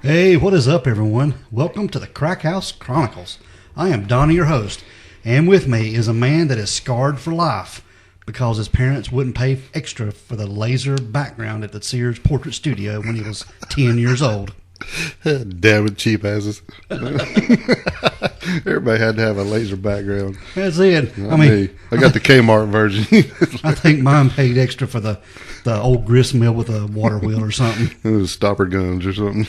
Hey, what is up, everyone? Welcome to the Crack House Chronicles. I am Donnie, your host, and with me is a man that is scarred for life because his parents wouldn't pay extra for the laser background at the Sears Portrait Studio when he was 10 years old. Damn it, cheap asses. Everybody had to have a laser background. That's it. Not me. I got the Kmart version. I think mine paid extra for the old grist mill with a water wheel or something. It was stopper guns or something.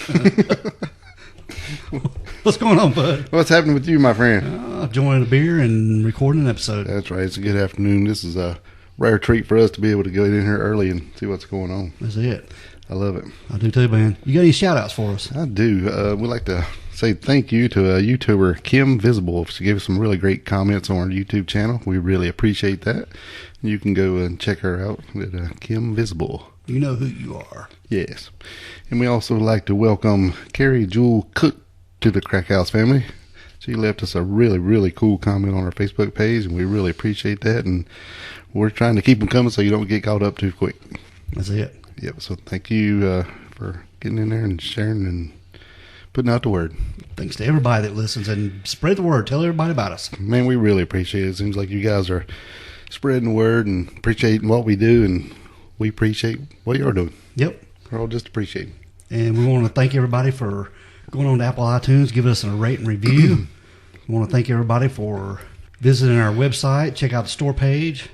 What's going on, bud? What's happening with you, my friend? Enjoying a beer and recording an episode. That's right. It's a good afternoon. This is a rare treat for us to be able to go in here early and see what's going on. That's it. I love it. I do too, man. You got any shout-outs for us? I do. We'd like to say thank you to YouTuber Kim Visible. She gave us some really great comments on our YouTube channel. We really appreciate that. You can go and check her out at Kim Visible. You know who you are. Yes. And we also like to welcome Carrie Jewel Cook to the Crack House family. She left us a really, really cool comment on our Facebook page, and we really appreciate that. And we're trying to keep them coming so you don't get caught up too quick. That's it. Yep. So thank you for getting in there and sharing and putting out the word. Thanks to everybody that listens, and spread the word. Tell everybody about us. Man, we really appreciate it. It seems like you guys are spreading the word and appreciating what we do, and we appreciate what you're doing. Yep. We're all just appreciating. And we want to thank everybody for going on to Apple iTunes, giving us a rate and review. We want to thank everybody for visiting our website. Check out the store page.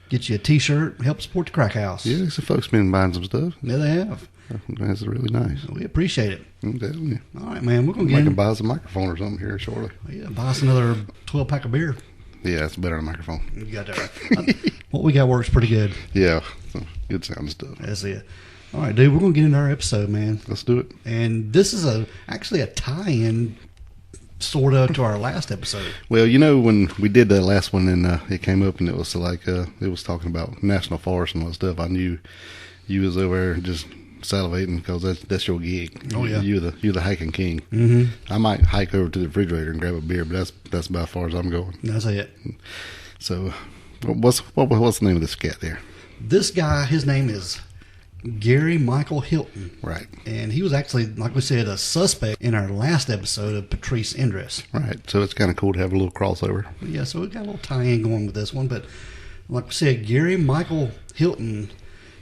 Get you a t-shirt. Help support the Crack House. Yeah, some folks been buying some stuff. Yeah, they have. That's really nice. We appreciate it. I'm telling you. All right, man. We're going to I get can buy us a microphone or something here shortly. Yeah, buy us another 12-pack of beer. Yeah, that's better than a microphone. You got that right. What we got works pretty good. Yeah, good sound stuff. That's it. All right, dude. We're going to get into our episode, man. Let's do it. And this is actually a tie-in sort of to our last episode. Well, you know, when we did that last one and it came up and it was like, it was talking about national forest and all that stuff, I knew you was over there just salivating because that's your gig. Oh, yeah. You're the hiking king. Mm-hmm. I might hike over to the refrigerator and grab a beer, but that's about as far as I'm going. That's it. So what's the name of this cat there? This guy, his name is Gary Michael Hilton. Right. And he was actually, like we said, a suspect in our last episode of Patrice Endress. Right. So it's kind of cool to have a little crossover. Yeah, so we got a little tie-in going with this one. But like we said, Gary Michael Hilton,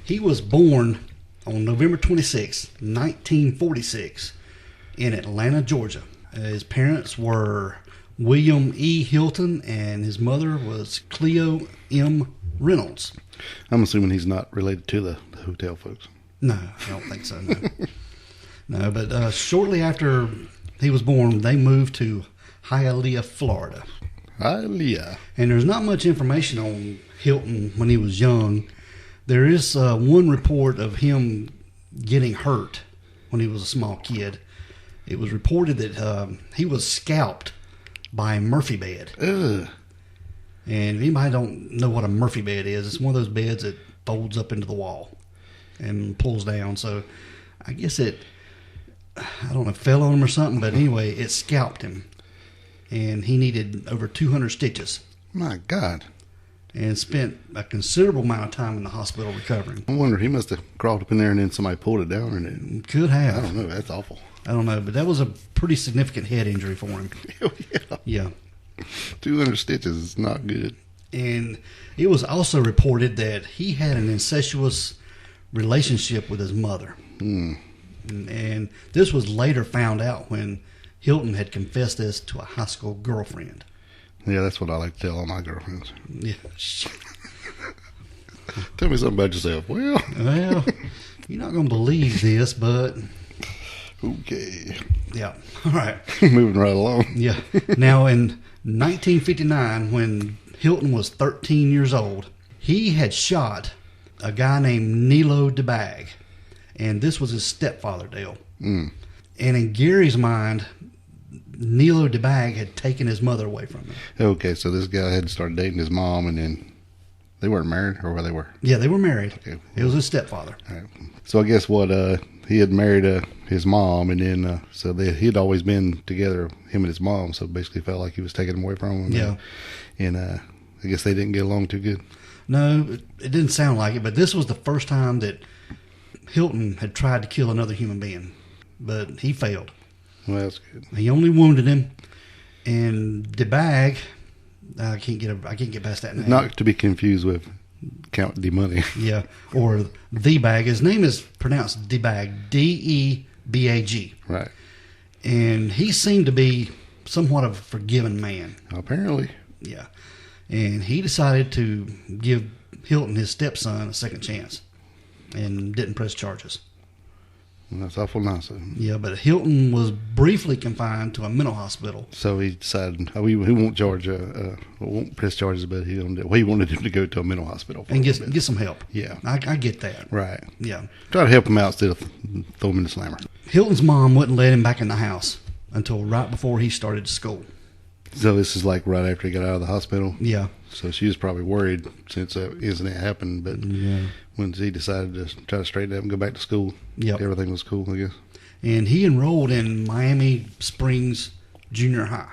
he was born on November 26, 1946, in Atlanta, Georgia. His parents were William E. Hilton, and his mother was Cleo M. Reynolds. I'm assuming he's not related to the hotel folks. No, I don't think so, no. No, but shortly after he was born, they moved to Hialeah, Florida. Hialeah. And there's not much information on Hilton when he was young. There is one report of him getting hurt when he was a small kid. It was reported that he was scalped by a Murphy bed. Ugh. And if anybody don't know what a Murphy bed is, it's one of those beds that folds up into the wall and pulls down. So I guess I don't know, fell on him or something, but anyway, it scalped him. And he needed over 200 stitches. My God. And spent a considerable amount of time in the hospital recovering. I wonder, he must have crawled up in there and then somebody pulled it down. And Could have. I don't know. That's awful. I don't know, but that was a pretty significant head injury for him. Oh, yeah. Yeah. 200 stitches is not good. And it was also reported that he had an incestuous relationship with his mother. And this was later found out when Hilton had confessed this to a high school girlfriend. Yeah, that's what I like to tell all my girlfriends. Yeah. Tell me something about yourself. Well, you're not going to believe this, but... Okay. Yeah. All right. Moving right along. Yeah. Now, in 1959, when Hilton was 13 years old, he had shot a guy named Nilo DeBag. And this was his stepfather, Dale. And in Gary's mind, Nilo DeBag had taken his mother away from him. Okay, so this guy had started dating his mom, and then they weren't married, or where they were? Yeah, they were married. Okay. It was his stepfather. All right. So I guess he had married his mom, and then he'd always been together, him and his mom. So basically, felt like he was taking him away from him. Yeah. And I guess they didn't get along too good. No, it didn't sound like it. But this was the first time that Hilton had tried to kill another human being. but he failed. Well, that's good. He only wounded him, and the bag, I can't get past that name. Not to be confused with Count the Money. Yeah, or the bag. His name is pronounced Debag, Debag. Right. And he seemed to be somewhat of a forgiving man. Apparently. Yeah. And he decided to give Hilton, his stepson, a second chance and didn't press charges. Well, that's awful nice of him. Yeah, but Hilton was briefly confined to a mental hospital. So he decided he won't won't press charges, but he wanted him to go to a mental hospital and get some help. Yeah. I get that. Right. Yeah. Try to help him out instead of throw him in the slammer. Hilton's mom wouldn't let him back in the house until right before he started school. So this is like right after he got out of the hospital? Yeah. So she was probably worried since that incident happened, but when he decided to try to straighten up and go back to school, everything was cool, I guess. And he enrolled in Miami Springs Junior High.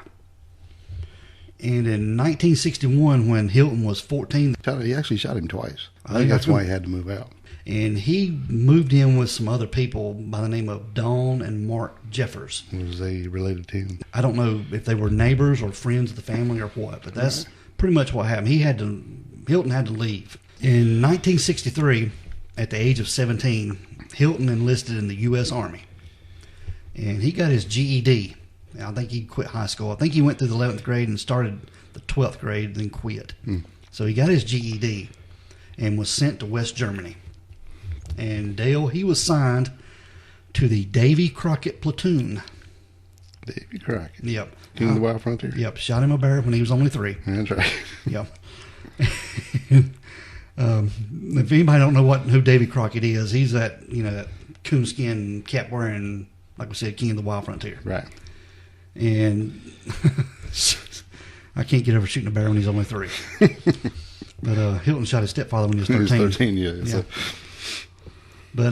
And in 1961, when Hilton was 14... He actually shot him twice. I think that's why he had to move out. And he moved in with some other people by the name of Dawn and Mark Jeffers. Was they related to him? I don't know if they were neighbors or friends of the family or what, but that's pretty much what happened. Hilton had to leave. In 1963, at the age of 17, Hilton enlisted in the U.S. Army. And he got his GED. I think he quit high school. I think he went through the 11th grade and started the 12th grade, then quit. So he got his GED and was sent to West Germany. And Dale, he was signed to the Davy Crockett platoon. Davy Crockett. Yep. King of the Wild Frontier. Yep. Shot him a bear when he was only 3. That's right. Yep. If anybody don't know who Davy Crockett is, he's that coonskin cap wearing, like we said, King of the Wild Frontier. Right. And I can't get over shooting a bear when he's only 3. But Hilton shot his stepfather when he was 13. He was 13, yeah. So. But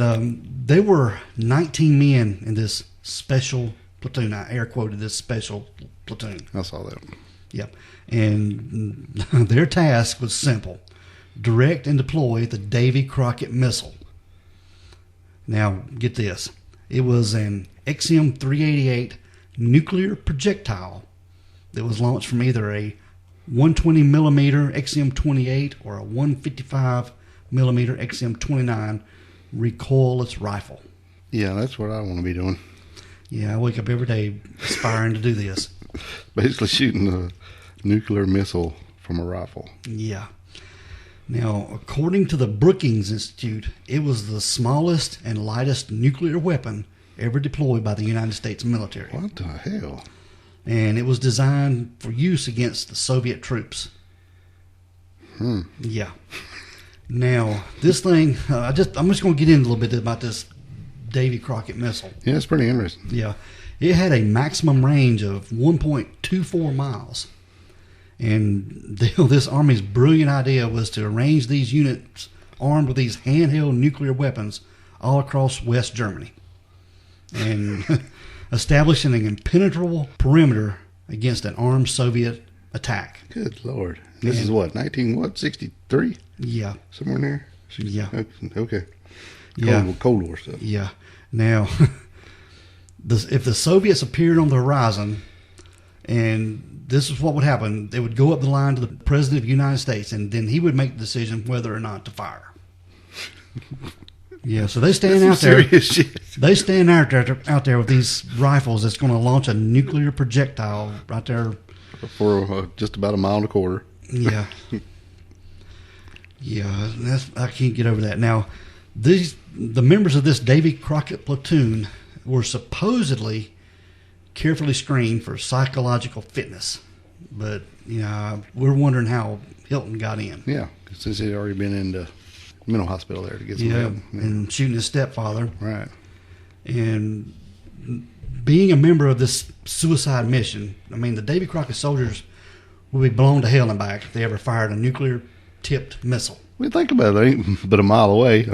there were 19 men in this special platoon. I air quoted this special platoon. I saw that. Yep. And their task was simple: direct and deploy the Davy Crockett missile. Now, get this. It was an XM-388 nuclear projectile that was launched from either a 120 millimeter XM-28 or a 155 millimeter XM-29 recoilless rifle. Yeah, that's what I want to be doing. Yeah, I wake up every day aspiring to do this. Basically shooting a nuclear missile from a rifle. Yeah. Now, according to the Brookings Institute, it was the smallest and lightest nuclear weapon ever deployed by the United States military. What the hell? And it was designed for use against the Soviet troops. Yeah. Now, this thing, I'm just going to get in a little bit about this Davy Crockett missile. Yeah, it's pretty interesting. Yeah. It had a maximum range of 1.24 miles. And this Army's brilliant idea was to arrange these units armed with these handheld nuclear weapons all across West Germany and establishing an impenetrable perimeter against an armed Soviet attack. Good Lord. This is what, 63? Yeah. Somewhere in there? Yeah. Okay. Cold War stuff. Yeah. Now, if the Soviets appeared on the horizon, and this is what would happen, they would go up the line to the President of the United States, and then he would make the decision whether or not to fire. Yeah, so they stand out there. Shit. They stand out there with these rifles that's going to launch a nuclear projectile right there. For just about a mile and a quarter. Yeah. Yeah, I can't get over that. Now, the members of this Davy Crockett platoon were supposedly carefully screened for psychological fitness. But, we're wondering how Hilton got in. Yeah, since he'd already been in the mental hospital there to get some help. Yeah, and shooting his stepfather. Right. And being a member of this suicide mission, the Davy Crockett soldiers would be blown to hell and back if they ever fired a nuclear-tipped missile. We think about it, ain't but a mile away.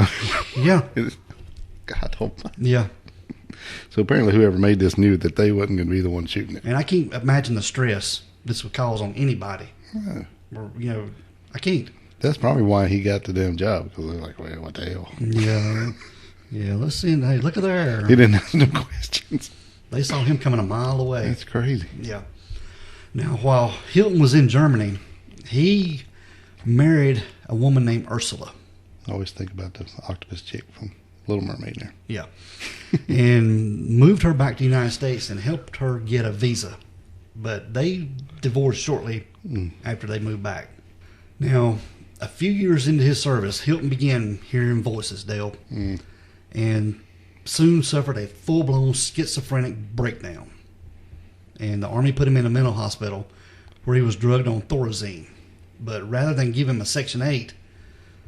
Yeah. God almighty. Yeah. So apparently whoever made this knew that they wasn't going to be the one shooting it. And I can't imagine the stress this would cause on anybody. Or, I can't. That's probably why he got the damn job, because they're like, well, what the hell? Yeah. Yeah, let's see. Hey, look at there. He didn't ask no questions. They saw him coming a mile away. That's crazy. Yeah. Now, while Hilton was in Germany, he married a woman named Ursula. I always think about the octopus chick from Little Mermaid there. Yeah. And moved her back to the United States and helped her get a visa. But they divorced shortly after they moved back. Now, a few years into his service, Hilton began hearing voices, Dale, and soon suffered a full-blown schizophrenic breakdown. And the Army put him in a mental hospital where he was drugged on Thorazine. But rather than give him a Section 8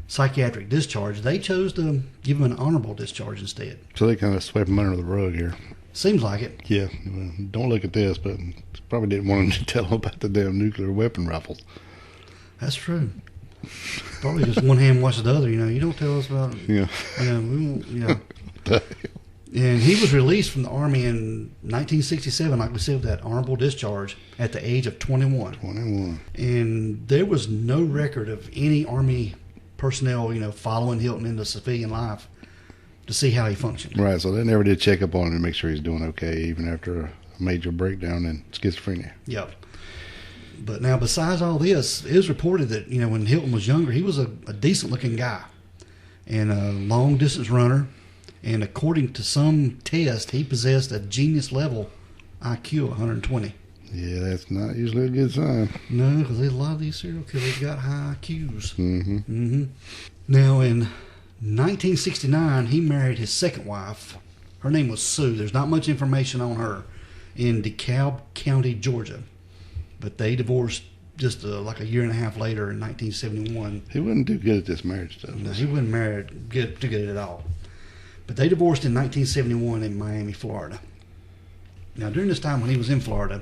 psychiatric discharge, they chose to give him an honorable discharge instead. So they kind of swept him under the rug here. Seems like it. Yeah. Well, don't look at this, but probably didn't want him to tell him about the damn nuclear weapon rifles. That's true. Probably just one hand washes the other. You don't tell us about it. Yeah. We won't. And he was released from the Army in 1967, like we said, with that honorable discharge at the age of 21. 21. And there was no record of any Army personnel, following Hilton into civilian life to see how he functioned. Right, so they never did check up on him to make sure he's doing okay, even after a major breakdown in schizophrenia. Yep. But now, besides all this, it is reported that, when Hilton was younger, he was a decent-looking guy and a long-distance runner. And according to some test, he possessed a genius-level IQ of 120. Yeah, that's not usually a good sign. No, because a lot of these serial killers got high IQs. Mm-hmm. Now, in 1969, he married his second wife. Her name was Sue. There's not much information on her, in DeKalb County, Georgia. But they divorced just like a year and a half later in 1971. He wouldn't do good at this marriage stuff. No, he wasn't too good at all. But they divorced in 1971 in Miami, Florida. Now, during this time when he was in Florida,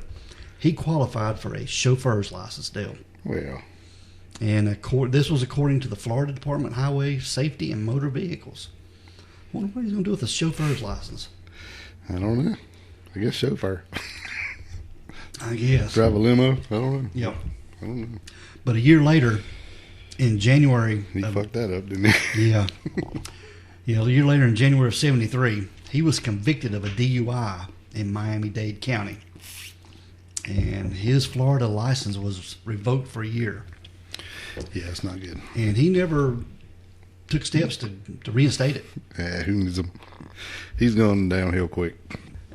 he qualified for a chauffeur's license, Dale. Well. And this was according to the Florida Department of Highway Safety and Motor Vehicles. I wonder what he's going to do with a chauffeur's license. I don't know. I guess chauffeur. I guess. Drive a limo? I don't know. Yep. I don't know. But a year later, in January... He fucked that up, didn't he? Yeah. Yeah, a year later, in January of 73, he was convicted of a DUI in Miami-Dade County. And his Florida license was revoked for a year. Yeah, it's not good. And he never took steps to reinstate it. Yeah, who needs him? He's going downhill quick.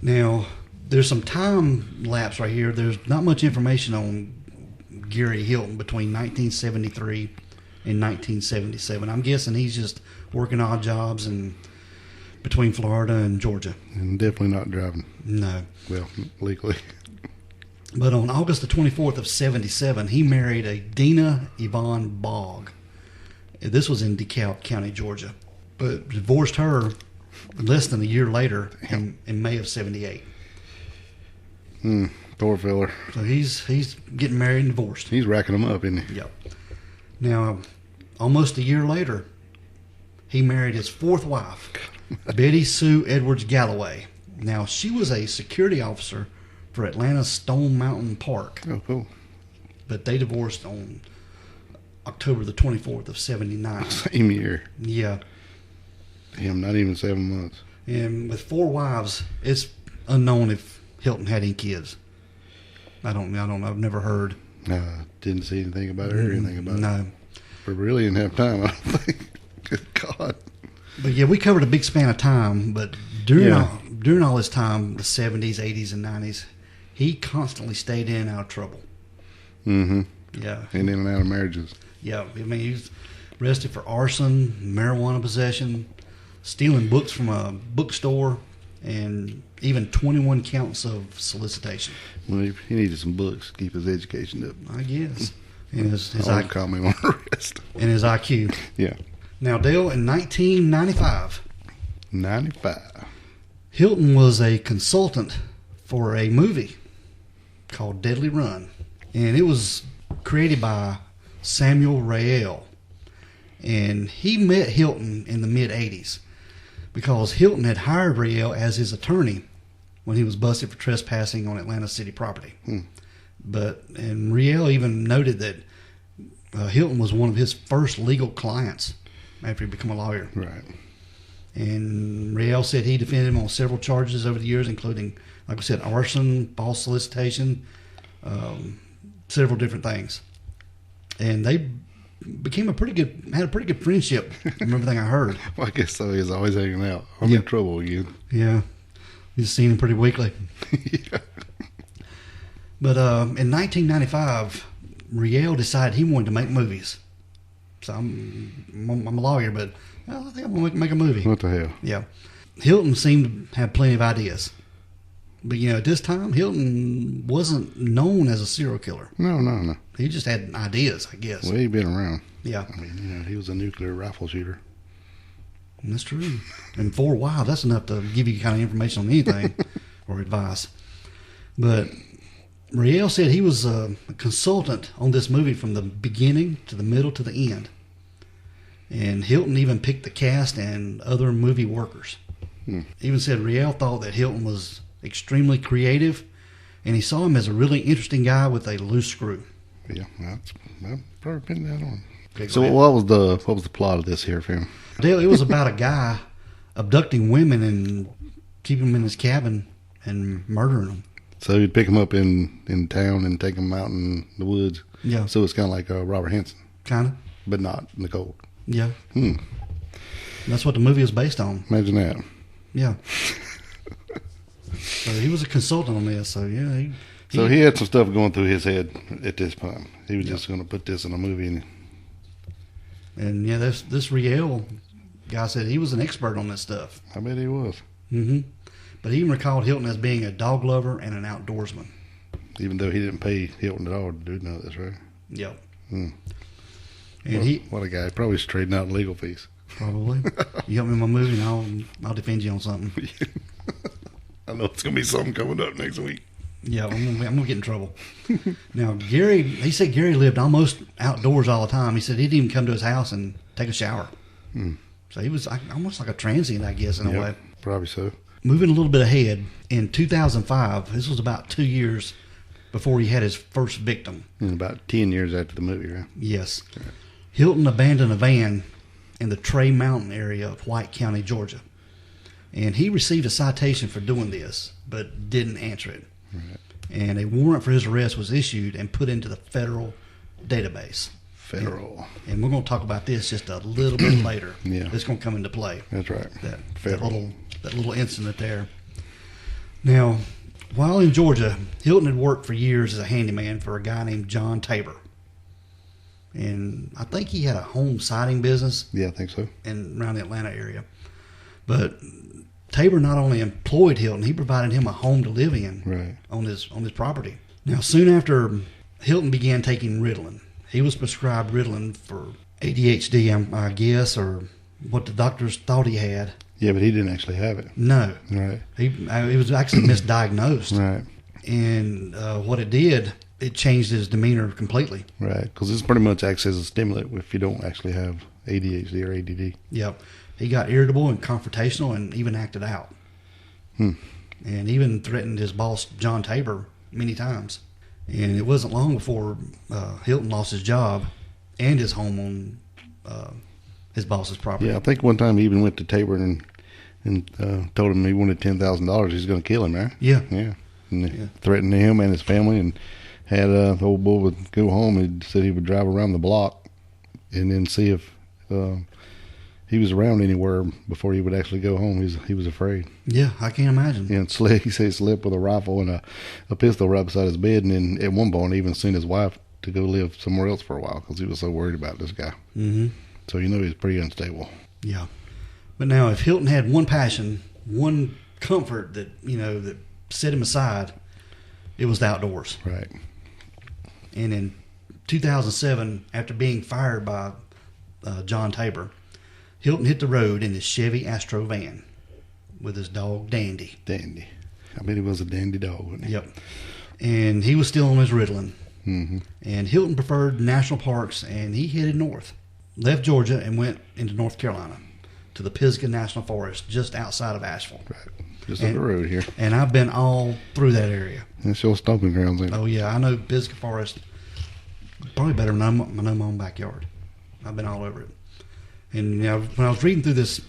Now, there's some time lapse right here. There's not much information on Gary Hilton between 1973 and 1977. I'm guessing he's just working odd jobs and between Florida and Georgia. And definitely not driving. No. Well, legally. But on August the 24th of 77, he married a Dina Yvonne Bogg. This was in DeKalb County, Georgia. But divorced her less than a year later in May of 78. Poor fella. So he's getting married and divorced. He's racking them up, isn't he? Yep. Now, almost a year later, he married his fourth wife, Betty Sue Edwards Galloway. Now, she was a security officer for Atlanta's Stone Mountain Park. Oh, cool. But they divorced on October the 24th of 79. Same year. Yeah. Damn, not even 7 months. And with 4 wives, it's unknown if Hilton had any kids. I don't know. I've never heard. Didn't see anything about it or anything about it. No. But really didn't have time, I don't think. Good God. But yeah, we covered a big span of time. But during all this time, the 70s, 80s, and 90s, he constantly stayed in and out of trouble. Mm-hmm. Yeah. And in and out of marriages. Yeah. I mean, he was arrested for arson, marijuana possession, stealing books from a bookstore, and even 21 counts of solicitation. Well, he needed some books to keep his education up. I guess. And his I'll call him on the rest. And his IQ. Yeah. Now, Dale, in 1995, 95. Hilton was a consultant for a movie called Deadly Run. And it was created by Samuel Rael. And he met Hilton in the mid-'80s because Hilton had hired Rael as his attorney when he was busted for trespassing on Atlanta city property. And Rael even noted that Hilton was one of his first legal clients after he became a lawyer. Right. And Riel said he defended him on several charges over the years, including, like I said, arson, false solicitation, several different things. And they became had a pretty good friendship from everything I heard. Well, I guess so. He's always hanging out. I'm in trouble again. Yeah. You've seen him pretty weekly. Yeah. But in 1995, Riel decided he wanted to make movies. So I'm a lawyer, but I think I'm going to make a movie. What the hell? Yeah. Hilton seemed to have plenty of ideas. But, at this time, Hilton wasn't known as a serial killer. No. He just had ideas, I guess. Well, he'd been around. Yeah. I mean, he was a nuclear rifle shooter. That's true. And for a while, that's enough to give you kind of information on anything or advice. But Riel said he was a consultant on this movie from the beginning to the middle to the end. And Hilton even picked the cast and other movie workers. Even said Riel thought that Hilton was extremely creative, and he saw him as a really interesting guy with a loose screw. Yeah, I've probably been that on. Okay, So what was the plot of this here film? It was about a guy abducting women and keeping them in his cabin and murdering them. So he'd pick them up in town and take them out in the woods. Yeah. So it's kind of like Robert Hansen. Kind of. But not in the cold. Yeah. That's what the movie was based on. Imagine that. Yeah. So he was a consultant on this. So yeah. He had some stuff going through his head at this point. He was just going to put this in a movie. And yeah, this Riel guy said he was an expert on this stuff. I bet he was. But he even recalled Hilton as being a dog lover and an outdoorsman. Even though he didn't pay Hilton at all to do none of this, right? Yep. And what a guy. Probably straightened out legal fees. Probably. You help me in my movie and I'll defend you on something. I know it's going to be something coming up next week. Yeah, I'm gonna get in trouble. Now, he said Gary lived almost outdoors all the time. He said he'd even come to his house and take a shower. So he was almost like a transient, I guess, in a way. Probably so. Moving a little bit ahead, in 2005, this was about 2 years before he had his first victim. And about 10 years after the movie, right? Yes. Right. Hilton abandoned a van in the Trey Mountain area of White County, Georgia. And he received a citation for doing this, but didn't answer it. Right. And a warrant for his arrest was issued and put into the federal database. And we're going to talk about this just a little bit later. Yeah. It's going to come into play. That's right. That little incident there. Now, while in Georgia, Hilton had worked for years as a handyman for a guy named John Tabor. And I think he had a home siding business. Yeah, I think so. Around the Atlanta area. But Tabor not only employed Hilton, he provided him a home to live in on his property. Now, soon after Hilton began taking Ritalin, he was prescribed Ritalin for ADHD, I guess, or what the doctors thought he had. Yeah, but he didn't actually have it. No. Right. He was actually misdiagnosed. Right. And what it did, it changed his demeanor completely. Right, because this pretty much acts as a stimulant if you don't actually have ADHD or ADD. Yep. He got irritable and confrontational and even acted out. And even threatened his boss, John Tabor, many times. And it wasn't long before Hilton lost his job and his home on his boss's property. Yeah, I think one time he even went to Tabor and told him he wanted $10,000. He's going to kill him, right? Yeah. Yeah. And threatened him and his family, and had the old boy would go home. He said he would drive around the block and then see if he was around anywhere before he would actually go home. He was afraid. Yeah, I can't imagine. And he said he slept with a rifle and a pistol right beside his bed, and then at one point he even sent his wife to go live somewhere else for a while because he was so worried about this guy. So he was pretty unstable. Yeah. But now, if Hilton had one passion, one comfort that set him aside, it was the outdoors. Right. And in 2007, after being fired by John Tabor, Hilton hit the road in his Chevy Astro van with his dog Dandy. Dandy. I bet he was a dandy dog, wasn't he? Yep. And he was still on his Ritalin. And Hilton preferred national parks, and he headed north. Left Georgia and went into North Carolina to the Pisgah National Forest just outside of Asheville. Right. Just up the road here. And I've been all through that area. It's your stomping grounds, ain't it? Oh, yeah. I know Pisgah Forest probably better than I know my own backyard. I've been all over it. And when I was reading through this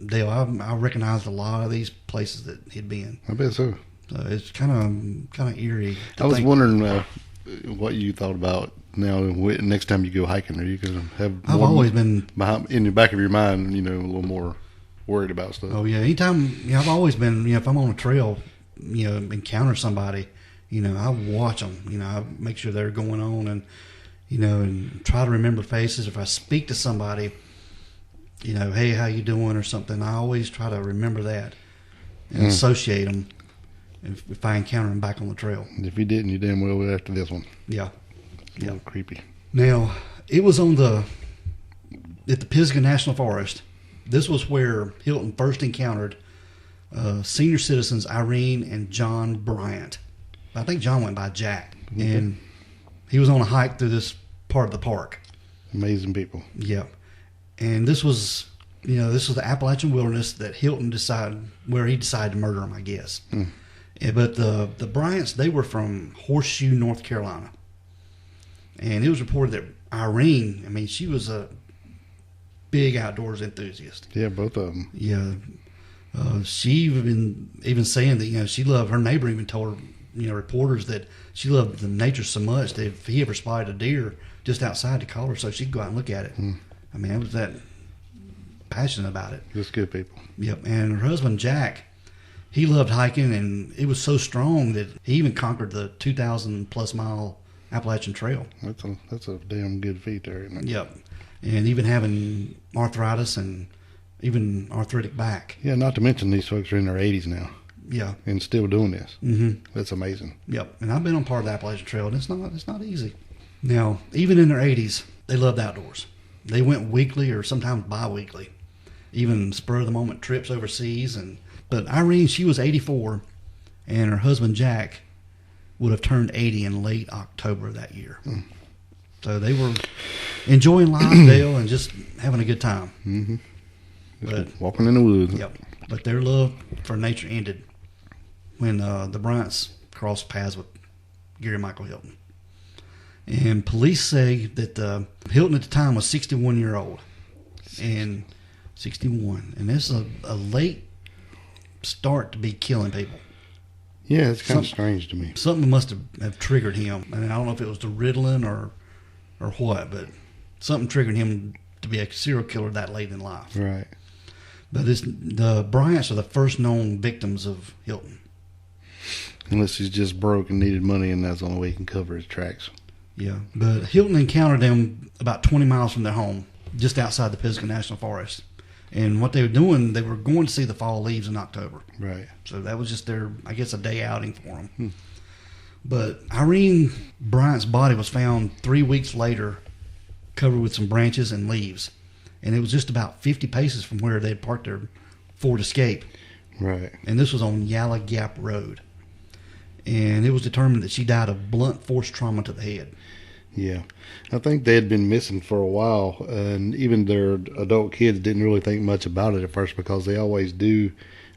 Dale, I recognized a lot of these places that he'd been. I bet so. So it's kind of eerie. I was wondering what you thought about now. Next time you go hiking, are you going to have? I've always been in the back of your mind, a little more worried about stuff. Oh yeah, anytime. I've always been. If I'm on a trail, encounter somebody, I watch them. I make sure they're going on, and and try to remember faces. If I speak to somebody, hey, how you doing or something, I always try to remember that and associate them. If I encounter them back on the trail. If you didn't, you damn well would after this one. Yeah. A little creepy. Now, it was at the Pisgah National Forest. This was where Hilton first encountered senior citizens Irene and John Bryant. I think John went by Jack. Mm-hmm. And he was on a hike through this part of the park. Amazing people. Yeah. And this was the Appalachian wilderness that Hilton decided to murder him, I guess. Mm. But the Bryants, they were from Horseshoe, North Carolina. And it was reported that Irene, she was a big outdoors enthusiast. Yeah, both of them. Yeah. She even saying that, she loved, her neighbor even told her, reporters that she loved the nature so much that if he ever spotted a deer just outside to call her so she'd go out and look at it. Mm. I was that passionate about it. Just good people. Yep. And her husband, Jack, he loved hiking, and it was so strong that he even conquered the 2,000-plus mile Appalachian Trail. That's a damn good feat there, isn't it? Yep. And even having arthritis and even arthritic back. Yeah, not to mention these folks are in their 80s now. Yeah. And still doing this. Mm-hmm. That's amazing. Yep. And I've been on part of the Appalachian Trail, and it's not easy. Now, even in their 80s, they loved outdoors. They went weekly or sometimes bi-weekly, even spur-of-the-moment trips overseas. But Irene, she was 84, and her husband, Jack, would have turned 80 in late October of that year. Mm. So they were enjoying life, Dale, and just having a good time. Mm-hmm. Just walking in the woods. Yep. But their love for nature ended when the Bryants crossed paths with Gary Michael Hilton. And police say that Hilton at the time was 61 years old. And 61. And this is a late start to be killing people. Yeah, it's kind of strange to me. Something must have triggered him. I don't know if it was the Ritalin or what, but something triggered him to be a serial killer that late in life. Right. But the Bryants are the first known victims of Hilton. Unless he's just broke and needed money, and that's the only way he can cover his tracks. Yeah, but Hilton encountered them about 20 miles from their home, just outside the Pisgah National Forest. And what they were doing, they were going to see the fall leaves in October. Right. So that was just their, I guess, a day outing for them. Hmm. But Irene Bryant's body was found 3 weeks later, covered with some branches and leaves. And it was just about 50 paces from where they had parked their Ford Escape. Right. And this was on Yalla Gap Road. And it was determined that she died of blunt force trauma to the head. Yeah. I think they had been missing for a while, and even their adult kids didn't really think much about it at first because they always do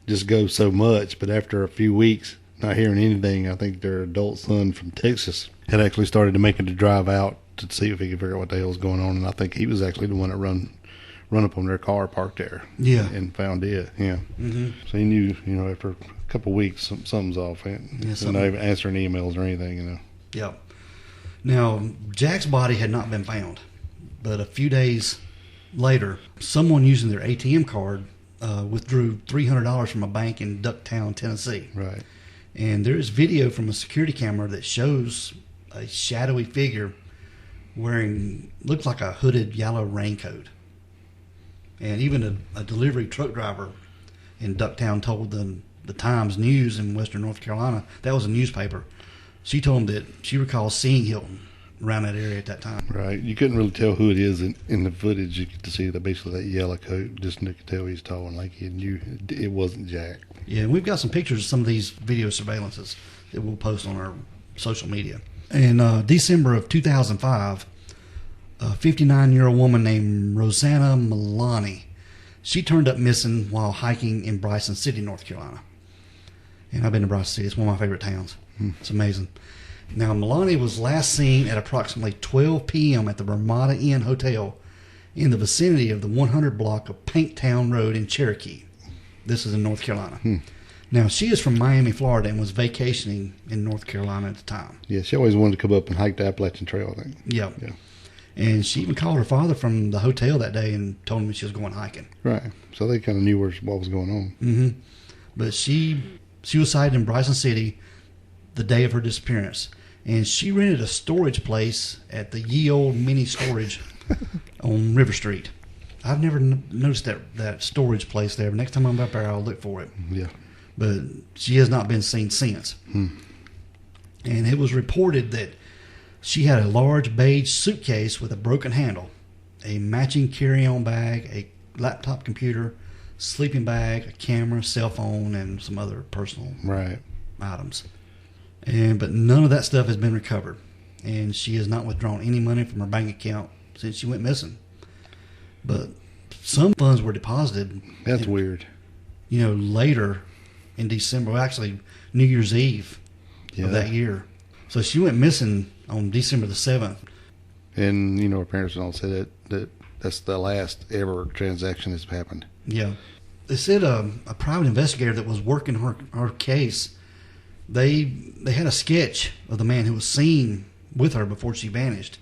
just go so much. But after a few weeks, not hearing anything, I think their adult son from Texas had actually started to make it to drive out to see if he could figure out what the hell was going on. And I think he was actually the one that run up on their car parked there. Yeah. And found it. Yeah. Mm-hmm. So he knew, after a couple of weeks, something's off. And not even answering emails or anything, Yeah. Now, Jack's body had not been found, but a few days later, someone using their ATM card withdrew $300 from a bank in Ducktown, Tennessee. Right. And there is video from a security camera that shows a shadowy figure wearing, looks like a hooded yellow raincoat. And even a delivery truck driver in Ducktown told the Times News in Western North Carolina, that was a newspaper, she told him that she recalls seeing Hilton around that area at that time. Right. You couldn't really tell who it is in the footage. You get to see basically that yellow coat. Just you could tell he's tall and lanky, and it wasn't Jack. Yeah, and we've got some pictures of some of these video surveillances that we'll post on our social media. In December of 2005, a 59-year-old woman named Rosanna Milani, she turned up missing while hiking in Bryson City, North Carolina. And I've been to Bryson City. It's one of my favorite towns. It's amazing. Now, Milani was last seen at approximately 12 p.m. at the Ramada Inn Hotel in the vicinity of the 100 block of Painttown Road in Cherokee. This is in North Carolina. Now, she is from Miami, Florida, and was vacationing in North Carolina at the time. Yeah, she always wanted to come up and hike the Appalachian Trail, I think. Yep. Yeah. And she even called her father from the hotel that day and told him she was going hiking. Right. So they kind of knew what was going on. Mm-hmm. But she was sighted in Bryson City the day of her disappearance. And she rented a storage place at the Ye Old Mini Storage on River Street. I've never noticed that storage place there. Next time I'm up there, I'll look for it. Yeah. But she has not been seen since. And it was reported that she had a large beige suitcase with a broken handle, a matching carry-on bag, a laptop computer, sleeping bag, a camera, cell phone, and some other personal items. But none of that stuff has been recovered. And she has not withdrawn any money from her bank account since she went missing. But some funds were deposited. That's weird. Later in December, well, actually New Year's Eve of that year. So she went missing on December the 7th. And, her parents all said that's the last ever transaction that's happened. Yeah. They said a private investigator that was working her case, they had a sketch of the man who was seen with her before she vanished.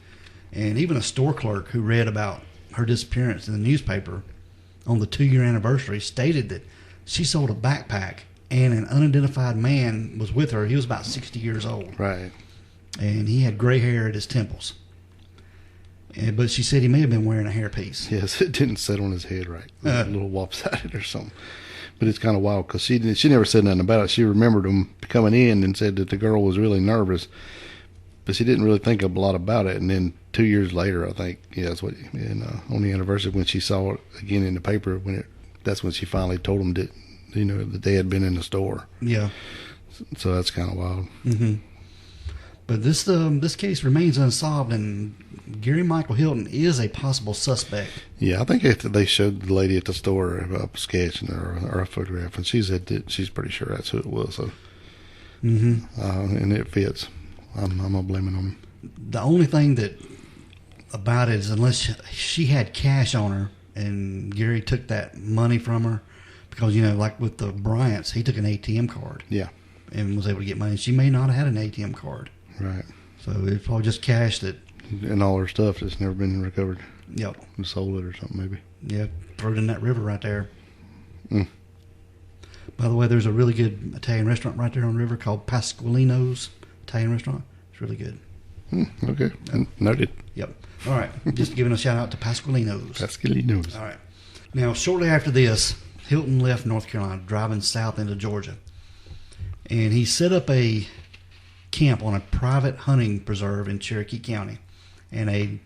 And even a store clerk who read about her disappearance in the newspaper on the 2-year anniversary stated that she sold a backpack and an unidentified man was with her. He was about 60 years old. Right. And he had gray hair at his temples. But she said he may have been wearing a hairpiece. Yes, it didn't sit on his head right. A little lopsided or something. But it's kind of wild because she never said nothing about it. She remembered him coming in and said that the girl was really nervous. But she didn't really think a lot about it. And then 2 years later, I think, that's what. And on the anniversary, when she saw it again in the paper, that's when she finally told him that, that they had been in the store. Yeah. So that's kind of wild. Mm-hmm. But this case remains unsolved, and Gary Michael Hilton is a possible suspect. Yeah, I think after they showed the lady at the store a sketch or a photograph, and she said that she's pretty sure that's who it was. So, and it fits. I'm not blaming on him. The only thing about it is unless she had cash on her, and Gary took that money from her, because like with the Bryants, he took an ATM card. Yeah, and was able to get money. She may not have had an ATM card. Right. So it's probably just cash that. And all her stuff that's never been recovered. Yep. And sold it or something maybe. Yeah, throw it in that river right there. By the way, there's a really good Italian restaurant right there on the river called Pasqualino's Italian restaurant. It's really good. Okay. Noted. Yep. All right. Just giving a shout out to Pasqualino's. Pasqualino's. All right. Now, shortly after this, Hilton left North Carolina, driving south into Georgia. And he set up a camp on a private hunting preserve in Cherokee County. And a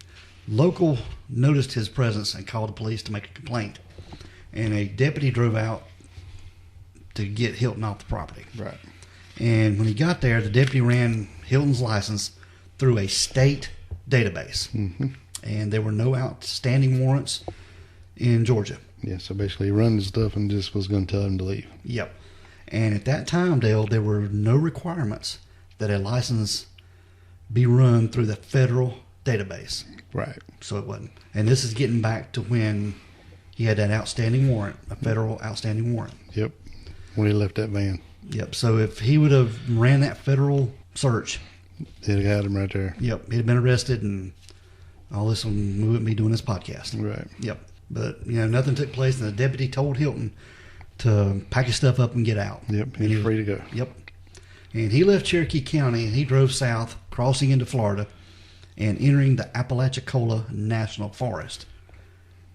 local noticed his presence and called the police to make a complaint. And a deputy drove out to get Hilton off the property. Right. And when he got there, the deputy ran Hilton's license through a state database. And there were no outstanding warrants in Georgia. Yeah, so basically he run his stuff and just was going to tell him to leave. Yep. And at that time, Dale, there were no requirements that a license be run through the federal database. Right. So it wasn't. And this is getting back to when he had that outstanding warrant, a federal outstanding warrant. Yep. When he left that van. Yep. So if he would have ran that federal search, they'd have had him right there. Yep. He'd have been arrested, and all this, we wouldn't be doing this podcast. Right. Yep. But, nothing took place, and the deputy told Hilton to pack his stuff up and get out. Yep. He's free to go. Yep. And he left Cherokee County, and he drove south, crossing into Florida, and entering the Apalachicola National Forest.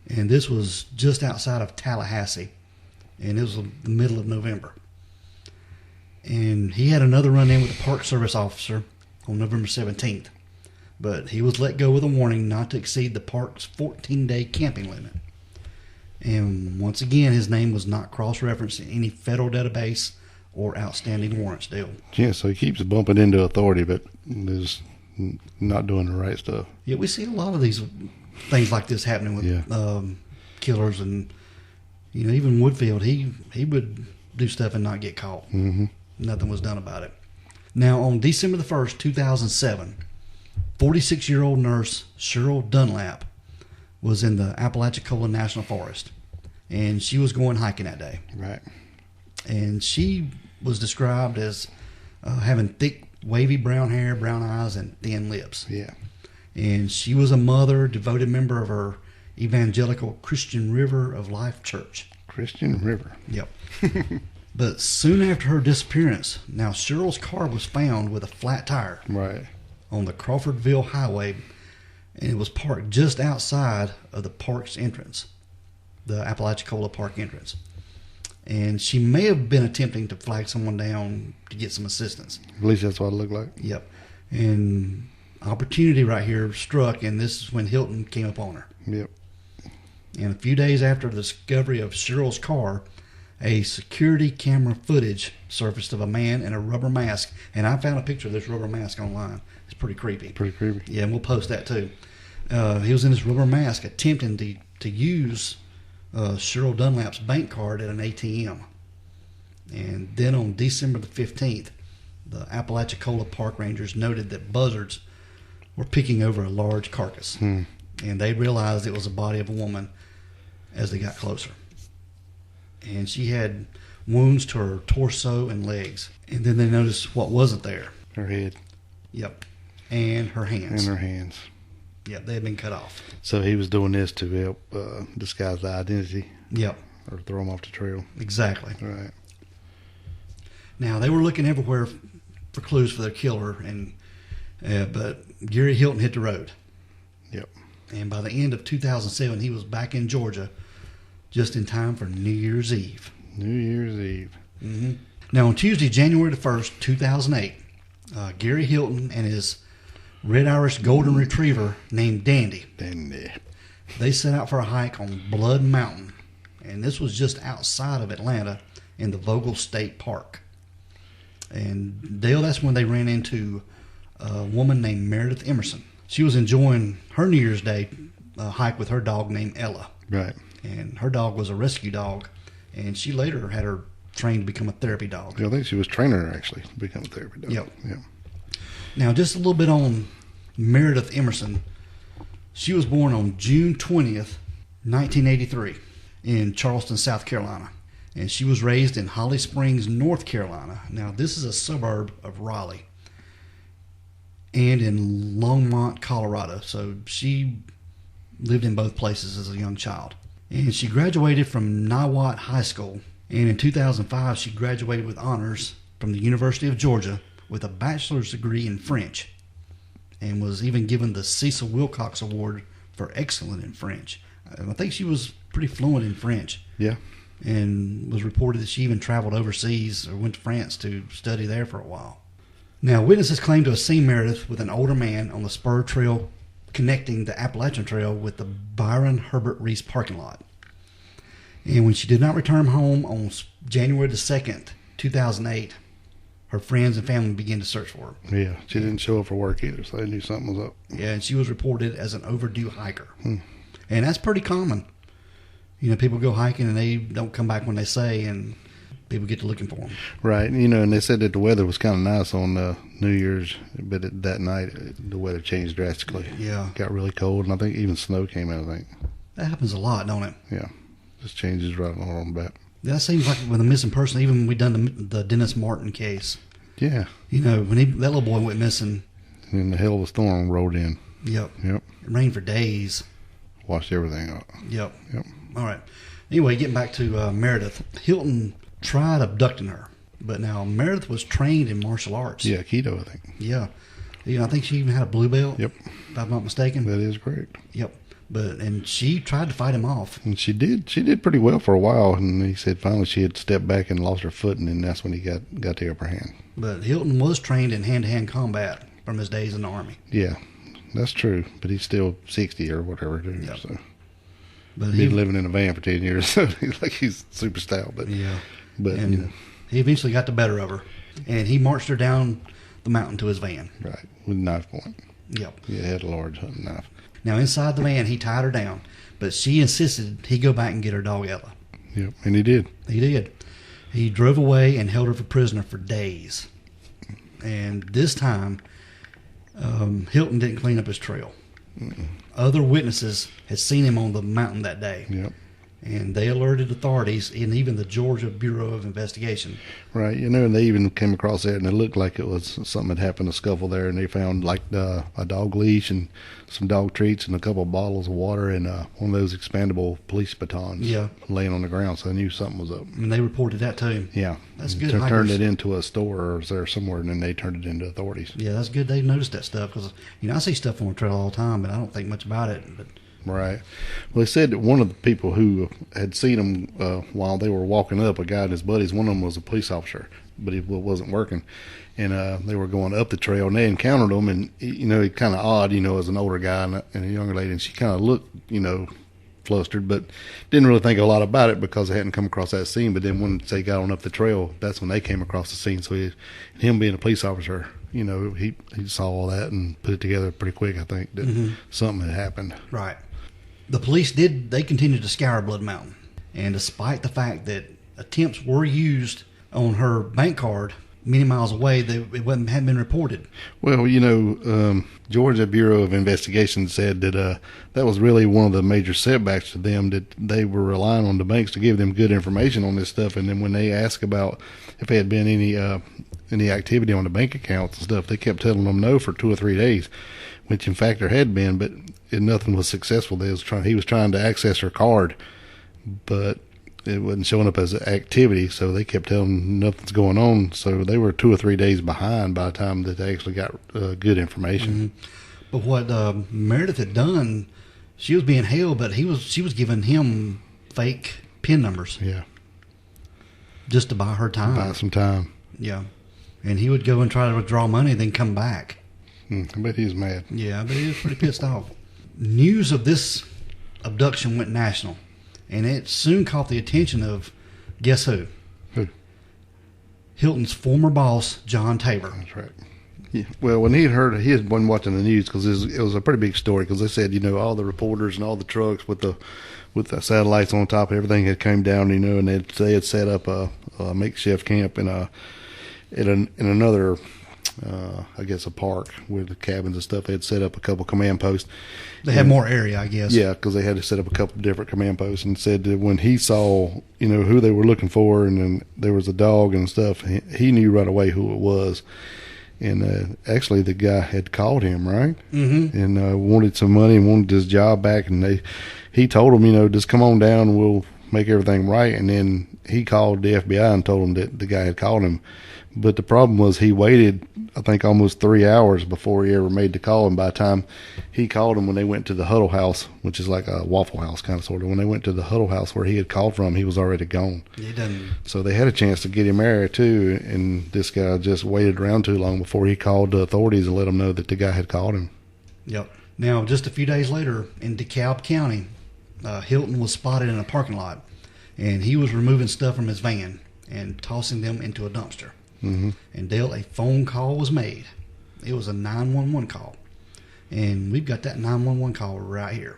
And this was just outside of Tallahassee, and it was the middle of November. And he had another run-in with the Park Service officer on November 17th, but he was let go with a warning not to exceed the park's 14-day camping limit. And once again, his name was not cross-referenced in any federal database or outstanding warrants deal. Yeah, so he keeps bumping into authority, but is not doing the right stuff. Yeah, we see a lot of these things like this happening with killers, and even Woodfield. He would do stuff and not get caught. Nothing was done about it. Now, on December the 1st, 2007, 46-year-old nurse Cheryl Dunlap was in the Apalachicola National Forest, and she was going hiking that day. Right. And she was described as having thick, wavy brown hair, brown eyes, and thin lips. Yeah. And she was a mother, devoted member of her evangelical Christian River of Life Church. Christian River. Yep. But soon after her disappearance, now Cheryl's car was found with a flat tire. Right. On the Crawfordville Highway, and it was parked just outside of the park's entrance, the Apalachicola Park entrance. And she may have been attempting to flag someone down to get some assistance. At least that's what it looked like. Yep. And opportunity right here struck, and this is when Hilton came upon her. Yep. And a few days after the discovery of Cheryl's car, a security camera footage surfaced of a man in a rubber mask. And I found a picture of this rubber mask online. It's pretty creepy. Pretty creepy. Yeah, and we'll post that too. He was in this rubber mask attempting to use Cheryl Dunlap's bank card at an ATM. And then on December the 15th, the Apalachicola Park Rangers noted that buzzards were picking over a large carcass. And they realized it was the body of a woman as they got closer. And she had wounds to her torso and legs. And then they noticed what wasn't there. Her head. Yep. And her hands. And her hands. Yep, they had been cut off. So he was doing this to help disguise the identity. Yep. Or throw him off the trail. Exactly. Right. Now, they were looking everywhere for clues for their killer, and but Gary Hilton hit the road. Yep. And by the end of 2007, he was back in Georgia just in time for New Year's Eve. New Year's Eve. Mm-hmm. Now, on Tuesday, January the 1st, 2008, Gary Hilton and his Red Irish Golden Retriever named Dandy. Dandy. They set out for a hike on Blood Mountain, and this was just outside of Atlanta in the Vogel State Park. And Dale, that's when they ran into a woman named Meredith Emerson. She was enjoying her New Year's Day hike with her dog named Ella. Right. And her dog was a rescue dog, and she later had her trained to become a therapy dog. Yeah, I think she was training her actually to become a therapy dog. Yep. Yep. Now, just a little bit on Meredith Emerson. She was born on June 20th, 1983 in Charleston, South Carolina. And she was raised in Holly Springs, North Carolina. Now, this is a suburb of Raleigh. And in Longmont, Colorado. So she lived in both places as a young child. And she graduated from Niwot High School. And in 2005, she graduated with honors from the University of Georgia with a bachelor's degree in French, and was even given the Cecil Wilcox Award for excellent in French. I think she was pretty fluent in French. Yeah. And was reported that she even traveled overseas or went to France to study there for a while. Now, witnesses claim to have seen Meredith with an older man on the spur trail connecting the Appalachian Trail with the Byron Herbert Reese parking lot. And when she did not return home on January the 2nd, 2008, her friends and family began to search for her. Yeah, she didn't show up for work either, so they knew something was up. Yeah, and she was reported as an overdue hiker. And that's pretty common. You know, people go hiking and they don't come back when they say, and people get to looking for them. Right, you know, and they said that the weather was kind of nice on New Year's, but that night the weather changed drastically. Yeah. It got really cold, and I think even snow came out, I think. That happens a lot, don't it? Yeah, just changes right on back. That seems like with a missing person, even when we done the Dennis Martin case. Yeah. You know, when that little boy went missing. And then the hell of a storm rolled in. Yep. Yep. It rained for days. Washed everything out. Yep. Yep. All right. Anyway, getting back to Meredith. Hilton tried abducting her, but now Meredith was trained in martial arts. Yeah, Keto, I think. Yeah. You know, I think she even had a blue belt. Yep. If I'm not mistaken. That is correct. Yep. And she tried to fight him off. And she did pretty well for a while, and he said finally she had stepped back and lost her foot, and then that's when he got the upper hand. But Hilton was trained in hand-to-hand combat from his days in the Army. Yeah, that's true, but he's still 60 or whatever, dude. Yep. So. But he's been living in a van for 10 years, so he's super stout. But yeah, but and you know. He eventually got the better of her, and he marched her down the mountain to his van. Right, with a knife point. Yep. Yeah, he had a large hunting knife. Now, inside the van, he tied her down, but she insisted he go back and get her dog, Ella. Yep, and he did. He did. He drove away and held her for prisoner for days. And this time, Hilton didn't clean up his trail. Other witnesses had seen him on the mountain that day. Yep. And they alerted authorities and even the Georgia Bureau of Investigation. Right, and they even came across that, and it looked like it was something that happened, a scuffle there, and they found like a dog leash and some dog treats and a couple of bottles of water and one of those expandable police batons laying on the ground, so they knew something was up. And they reported that to him. Yeah. That's good. Turned it into a store or there somewhere, and then they turned it into authorities. Yeah, that's good they noticed that stuff, because, I see stuff on the trail all the time, but I don't think much about it, but... Right. Well, they said that one of the people who had seen them while they were walking up, a guy and his buddies, one of them was a police officer, but he wasn't working. And they were going up the trail, and they encountered him, and, he kind of odd, as an older guy and a younger lady, and she kind of looked, flustered, but didn't really think a lot about it because they hadn't come across that scene. But then once they got on up the trail, that's when they came across the scene. So him being a police officer, he saw all that and put it together pretty quick, I think, that something had happened. Right. The police they continued to scour Blood Mountain, and despite the fact that attempts were used on her bank card many miles away, hadn't been reported. Well, Georgia Bureau of Investigation said that that was really one of the major setbacks to them, that they were relying on the banks to give them good information on this stuff, and then when they asked about if there had been any activity on the bank accounts and stuff, they kept telling them no for 2 or 3 days, which in fact there had been, but nothing was successful. He was trying to access her card, but it wasn't showing up as an activity, so they kept telling them nothing's going on. So they were 2 or 3 days behind by the time that they actually got good information. But what Meredith had done, she was being held, but she was giving him fake PIN numbers. Yeah. Just to buy her time. Buy some time. Yeah. And he would go and try to withdraw money and then come back. I bet he was mad. Yeah, but he was pretty pissed off. News of this abduction went national, and it soon caught the attention of, guess who? Who? Hilton's former boss, John Tabor. That's right. Yeah. Well, when he had been watching the news, because it was a pretty big story, because they said, all the reporters and all the trucks with the satellites on top, everything had came down, and they had set up a makeshift camp in another, I guess, a park with the cabins and stuff. They had set up a couple command posts. They had more area, I guess. Yeah, because they had to set up a couple different command posts, and said that when he saw, who they were looking for, and then there was a dog and stuff, he knew right away who it was. And actually, the guy had called him, right? Mm-hmm. And wanted some money and wanted his job back. And he told him, just come on down and we'll make everything right. And then he called the FBI and told him that the guy had called him. But the problem was he waited, I think, almost 3 hours before he ever made the call. And by the time he called him, when they went to the Huddle House, which is like a Waffle House kind of sort of, when they went to the Huddle House where he had called from, he was already gone. He done. So they had a chance to get him there too. And this guy just waited around too long before he called the authorities and let them know that the guy had called him. Yep. Now, just a few days later in DeKalb County, Hilton was spotted in a parking lot, and he was removing stuff from his van and tossing them into a dumpster. Mm-hmm. And Dale, a phone call was made. It was a 911 call. And we've got that 911 call right here.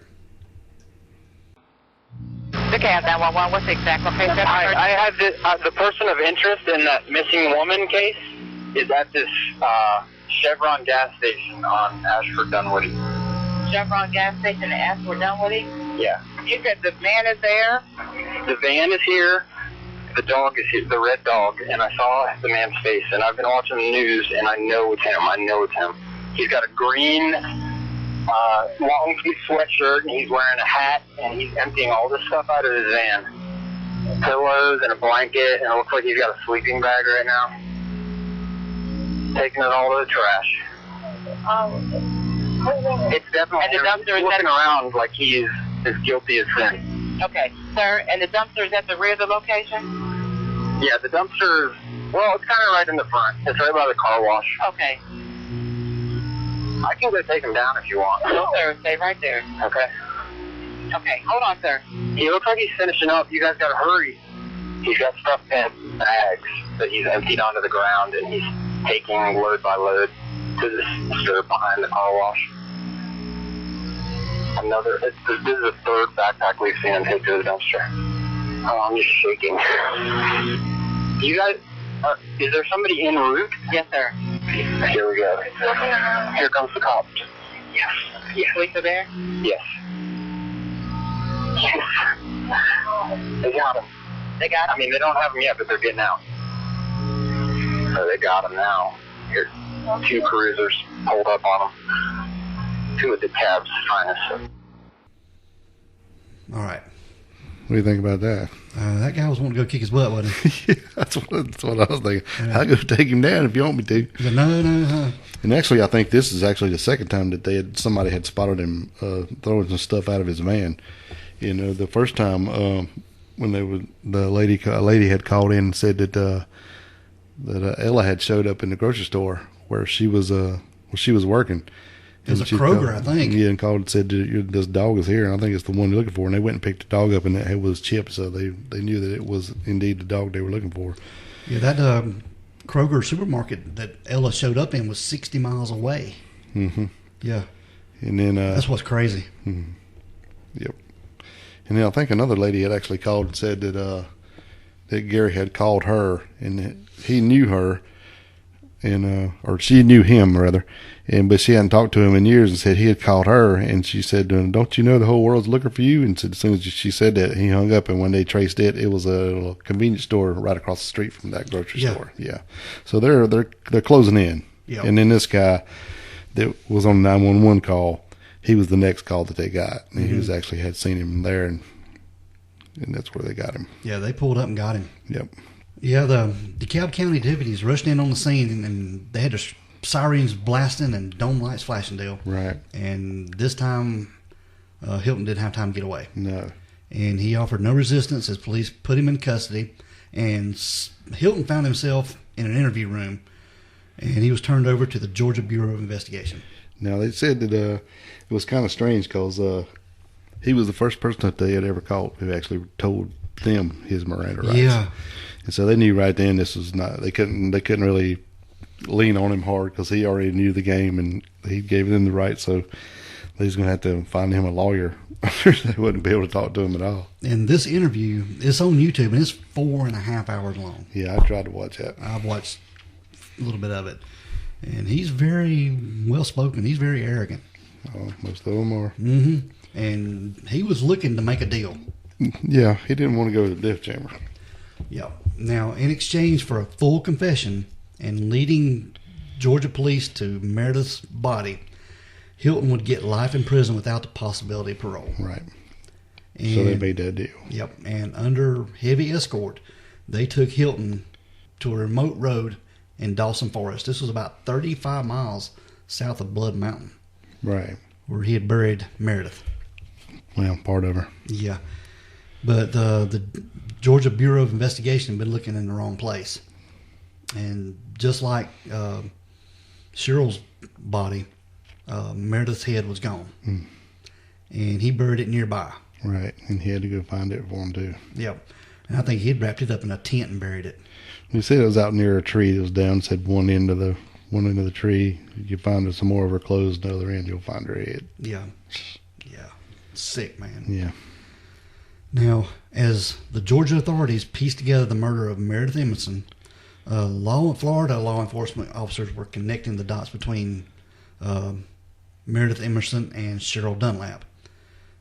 DeKalb 911, what's the exact location? I have the person of interest in that missing woman case is at this Chevron gas station on Ashford Dunwoody. Chevron gas station at Ashford Dunwoody? Yeah. You said the van is there? The van is here. The dog is here, the red dog, and I saw the man's face, and I've been watching the news, and I know it's him. He's got a green long-sleeve sweatshirt, and he's wearing a hat, and he's emptying all this stuff out of his van. Pillows and a blanket, and it looks like he's got a sleeping bag right now. Taking it all to the trash. It's definitely and the dumpster is looking around like he is as guilty as sin. Okay, sir, and the dumpster is at the rear of the location? Yeah, the dumpster, well, it's kind of right in the front. It's right by the car wash. Okay. I can go take him down if you want. No, sir, stay right there. Okay. Okay, hold on, sir. He looks like he's finishing up. You guys got to hurry. He's got stuff in bags that he's emptied onto the ground, and he's taking load by load to the dumpster behind the car wash. This is the third backpack we've seen him take to the dumpster. Oh, I'm just shaking. You guys, is there somebody en route? Yes, sir. Here we go. Here comes the cops. Yes. Yes. Police are there? Yes. Yes. They got him. They got him? I mean, they don't have him yet, but they're getting out. So they got him now. Here, 2 cruisers pulled up on him. 2 of the cab's finest. All right. What do you think about that? That guy was wanting to go kick his butt, wasn't he? Yeah, that's what I was thinking. I'll go take him down if you want me to. He said, no. And actually, I think this is actually the second time that somebody had spotted him throwing some stuff out of his van. You know, the first time when a lady had called in and said that Ella had showed up in the grocery store where she was working. It was a Kroger, I think. Yeah, and called and said, this dog is here, and I think it's the one you're looking for. And they went and picked the dog up, and it was Chip, so they knew that it was indeed the dog they were looking for. Yeah, that Kroger supermarket that Ella showed up in was 60 miles away. Mm-hmm. Yeah. And then that's what's crazy. Mm-hmm. Yep. And then I think another lady had actually called and said that Gary had called her, and that he knew her, and or she knew him rather, but she hadn't talked to him in years, and said he had called her, and she said, "Don't you know the whole world's looking for you?" And said, as soon as she said that, he hung up, and when they traced it, it was a little convenience store right across the street from that grocery store. Yeah, so they're closing in. Yeah. And then this guy that was on the 911 call, he was the next call that they got, and he was actually had seen him there, and that's where they got him. Yeah, they pulled up and got him. Yep. Yeah, the DeKalb County deputies rushed in on the scene, and they had their sirens blasting and dome lights flashing, Dale. Right. And this time, Hilton didn't have time to get away. No. And he offered no resistance as police put him in custody. And Hilton found himself in an interview room, and he was turned over to the Georgia Bureau of Investigation. Now, they said that it was kind of strange because he was the first person that they had ever caught who actually told them his Miranda rights. Yeah. And so they knew right then this was not, they couldn't really lean on him hard because he already knew the game and he gave them the right. So they was going to have to find him a lawyer. They wouldn't be able to talk to him at all. And this interview is on YouTube, and it's 4.5 hours long. Yeah, I tried to watch that. I've watched a little bit of it. And he's very well-spoken. He's very arrogant. Oh, most of them are. Mm-hmm. And he was looking to make a deal. Yeah, he didn't want to go to the death chamber. Yeah. Now, in exchange for a full confession and leading Georgia police to Meredith's body, Hilton would get life in prison without the possibility of parole. Right. And, so they made that deal. Yep. And under heavy escort, they took Hilton to a remote road in Dawson Forest. This was about 35 miles south of Blood Mountain. Right. Where he had buried Meredith. Well, part of her. Yeah. But the Georgia Bureau of Investigation had been looking in the wrong place. And just like Cheryl's body, Meredith's head was gone. Mm. And he buried it nearby. Right. And he had to go find it for him, too. Yep. And I think he'd wrapped it up in a tent and buried it. He said it was out near a tree that was down. Said one end of the tree, you find some more of her clothes. The other end, you'll find her head. Yeah. Yeah. Sick, man. Yeah. Now, as the Georgia authorities pieced together the murder of Meredith Emerson, Florida law enforcement officers were connecting the dots between Meredith Emerson and Cheryl Dunlap,